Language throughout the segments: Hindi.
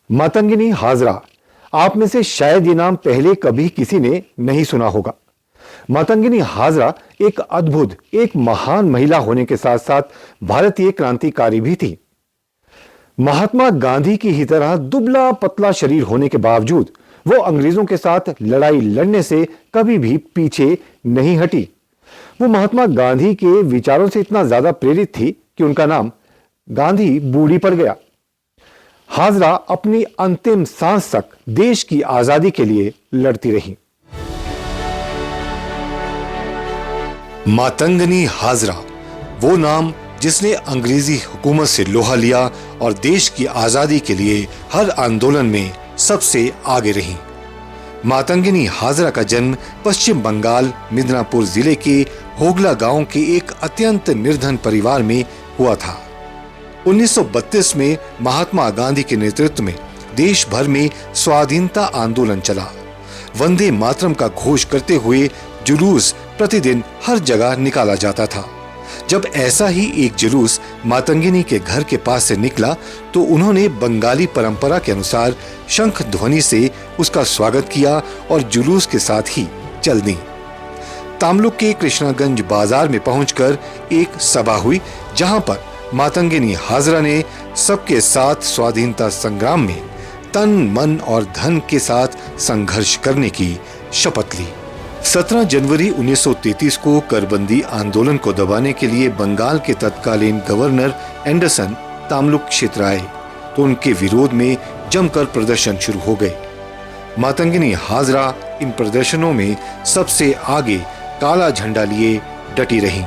मातंगिनी हाजरा, आप में से शायद ये नाम पहले कभी किसी ने नहीं सुना होगा। मातंगिनी हाजरा एक अद्भुत, एक महान महिला होने के साथ साथ भारतीय क्रांतिकारी भी थी। महात्मा गांधी की ही तरह दुबला पतला शरीर होने के बावजूद वो अंग्रेजों के साथ लड़ाई लड़ने से कभी भी पीछे नहीं हटी। वो महात्मा गांधी के विचारों से इतना ज्यादा प्रेरित थी कि उनका नाम गांधी बूढ़ी पड़ गया। हाजरा अपनी अंतिम सांस तक देश की आजादी के लिए लड़ती रही। मातंगनी हाजरा वो नाम जिसने अंग्रेजी हुकूमत से लोहा लिया और देश की आजादी के लिए हर आंदोलन में सबसे आगे रही। मातंगिनी हाजरा का जन्म पश्चिम बंगाल मिदनापुर जिले के होगला गांव के एक अत्यंत निर्धन परिवार में हुआ था। 1932 में महात्मा गांधी के नेतृत्व में देश भर में स्वाधीनता आंदोलन चला। वंदे मातरम का घोष करते हुए जुलूस प्रतिदिन हर जगह निकाला जाता था। जब ऐसा ही एक जुलूस मातंगिनी के घर के पास से निकला तो उन्होंने बंगाली परंपरा के अनुसार शंख ध्वनि से उसका स्वागत किया और जुलूस के साथ ही चल दी। तामलुक के कृष्णागंज बाजार में पहुंचकर एक सभा हुई, जहां पर मातंगिनी हाजरा ने सबके साथ स्वाधीनता संग्राम में तन मन और धन के साथ संघर्ष करने की शपथ ली। 17 जनवरी 1933 को करबंदी आंदोलन को दबाने के लिए बंगाल के तत्कालीन गवर्नर एंडरसन तामलुक क्षेत्र आए तो उनके विरोध में जमकर प्रदर्शन शुरू हो गए। मातंगिनी हाजरा इन प्रदर्शनों में सबसे आगे काला झंडा लिए डटी रहीं।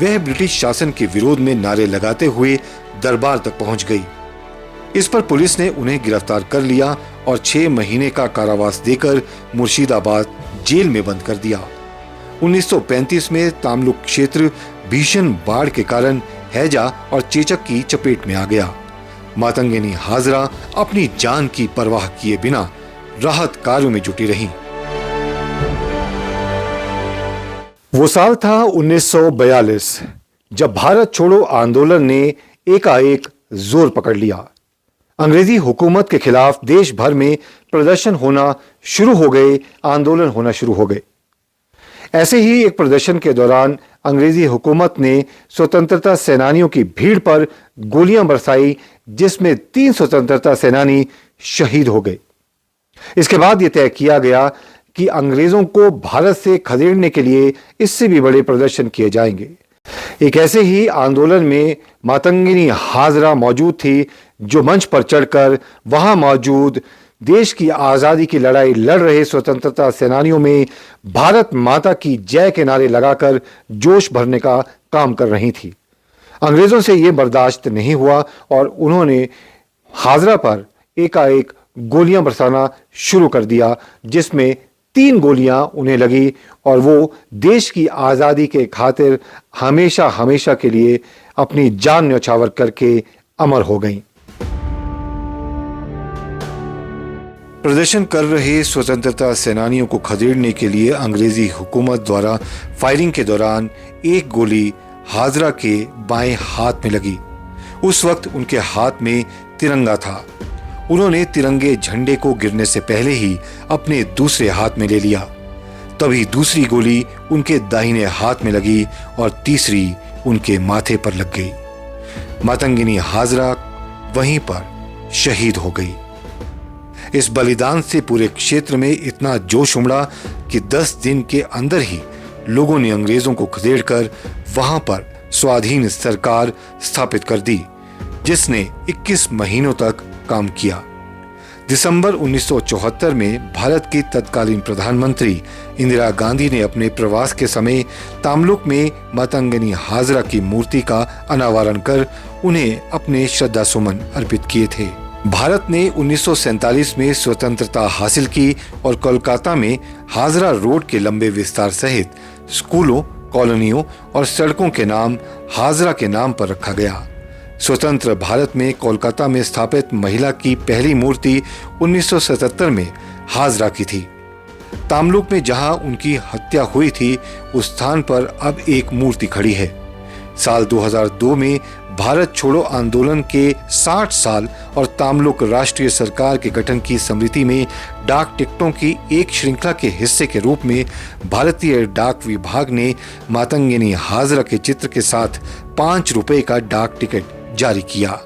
वह ब्रिटिश शासन के विरोध में नारे लगाते हुए दरबार तक पहुंच गई। इस पर पुलिस ने उन्हें गिरफ्तार कर लिया और 6 महीने का कारावास देकर मुर्शिदाबाद जेल में बंद कर दिया। 1935 में तामलुक क्षेत्र भीषण बाढ़ के कारण हैजा और चेचक की चपेट में आ गया। मातंगिनी हाजरा अपनी जान की परवाह किए बिना राहत कार्यों में जुटी रहीं। वो साल था 1942 जब भारत छोड़ो आंदोलन ने एकाएक जोर पकड़ लिया। अंग्रेजी हुकूमत के खिलाफ देश भर में प्रदर्शन होना शुरू हो गए, आंदोलन होना शुरू हो गए। ऐसे ही एक प्रदर्शन के दौरान अंग्रेजी हुकूमत ने स्वतंत्रता सेनानियों की भीड़ पर गोलियां बरसाई, जिसमें 3 स्वतंत्रता सेनानी शहीद हो गए। इसके बाद यह तय किया गया कि अंग्रेजों को भारत से खदेड़ने के लिए इससे भी बड़े प्रदर्शन किए जाएंगे। एक ऐसे ही आंदोलन में मातंगिनी हाजरा मौजूद थी, जो मंच पर चढ़कर वहां मौजूद देश की आजादी की लड़ाई लड़ रहे स्वतंत्रता सेनानियों में भारत माता की जय के नारे लगाकर जोश भरने का काम कर रही थी। अंग्रेजों से यह बर्दाश्त नहीं हुआ और उन्होंने हाजरा पर एकाएक गोलियां बरसाना शुरू कर दिया, जिसमें 3 गोलियां उन्हें लगी और वो देश की आजादी के खातिर हमेशा हमेशा के लिए अपनी जान न्यौछावर करके अमर हो गईं। प्रदर्शन कर रहे स्वतंत्रता सेनानियों को खदेड़ने के लिए अंग्रेजी हुकूमत द्वारा फायरिंग के दौरान एक गोली हाजरा के बाएं हाथ में लगी। उस वक्त उनके हाथ में तिरंगा था। उन्होंने तिरंगे झंडे को गिरने से पहले ही अपने दूसरे हाथ में ले लिया। तभी दूसरी गोली उनके दाहिने हाथ में लगी और तीसरी उनके माथे पर लग गई। मातंगिनी हाजरा वहीं पर शहीद हो गई। इस बलिदान से पूरे क्षेत्र में इतना जोश उमड़ा कि 10 दिन के अंदर ही लोगों ने अंग्रेजों को खदेड़कर वहां पर स्वाधीन सरकार स्थापित कर दी, जिसने 21 महीनों तक काम किया। दिसंबर 1974 में भारत की तत्कालीन प्रधानमंत्री इंदिरा गांधी ने अपने प्रवास के समय तामलुक में मातंगिनी हाजरा की मूर्ति का अनावरण कर उन्हें अपने श्रद्धा सुमन अर्पित किए थे। भारत ने 1947 में स्वतंत्रता हासिल की और कोलकाता में हाजरा रोड के लंबे विस्तार सहित स्कूलों, कॉलोनियों और सड़कों के नाम हाजरा के नाम पर रखा गया। स्वतंत्र भारत में कोलकाता में स्थापित महिला की पहली मूर्ति 1977 में हाजरा की थी। तामलुक में जहां उनकी हत्या हुई थी, उस स्थान पर अब एक मूर्ति खड़ी है। साल 2002 में भारत छोड़ो आंदोलन के 60 साल और तमिलनाडु राष्ट्रीय सरकार के गठन की स्मृति में डाक टिकटों की एक श्रृंखला के हिस्से के रूप में भारतीय डाक विभाग ने मातंगिनी हाजरा के चित्र के साथ ₹5 का डाक टिकट जारी किया।